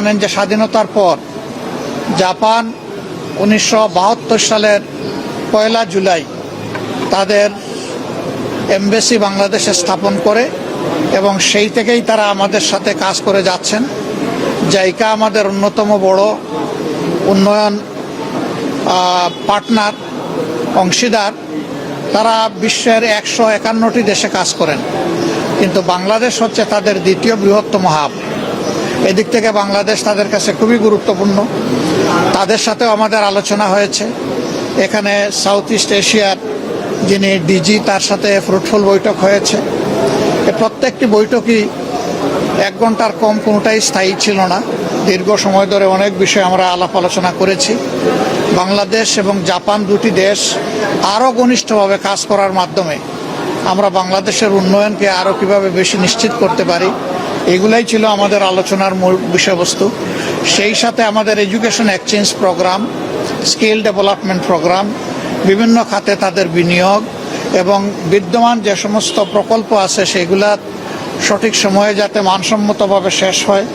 জানেন যে স্বাধীনতার পর জাপান 1972 সালের 1 জুলাই তাদের এমবেসি বাংলাদেশে স্থাপন করে এবং সেই থেকেই তারা আমাদের সাথে কাজ করে যাচ্ছেন। জাইকা আমাদের অন্যতম বড় উন্নয়ন পার্টনার, অংশীদার। তারা বিশ্বের 151টি দেশে কাজ করেন, কিন্তু বাংলাদেশ হচ্ছে তাদের দ্বিতীয় বৃহত্তম হাব। এদিক থেকে বাংলাদেশ তাদের কাছে খুবই গুরুত্বপূর্ণ। তাদের সাথেও আমাদের আলোচনা হয়েছে। এখানে সাউথ ইস্ট এশিয়ার যিনি ডিজি, তার সাথে ফ্রুটফুল বৈঠক হয়েছে। প্রত্যেকটি বৈঠকই 1 ঘন্টার কম, কোনোটাই স্থায়ী ছিল না। দীর্ঘ সময় ধরে অনেক বিষয়ে আমরা আলাপ আলোচনা করেছি। বাংলাদেশ এবং জাপান দুটি দেশ আরও ঘনিষ্ঠভাবে কাজ করার মাধ্যমে আমরা বাংলাদেশের উন্নয়নকে আরও কীভাবে বেশি নিশ্চিত করতে পারি, এগুলাই ছিল আমাদের আলোচনার মূল বিষয়বস্তু। সেই সাথে আমাদের education exchange programme, skill development programme, বিভিন্ন খাতে তাদের বিনিয়োগ এবং বিদ্যমান যে সমস্ত প্রকল্প আছে সেগুলা সঠিক সময়ে যাতে মানসম্মতভাবে শেষ হয়।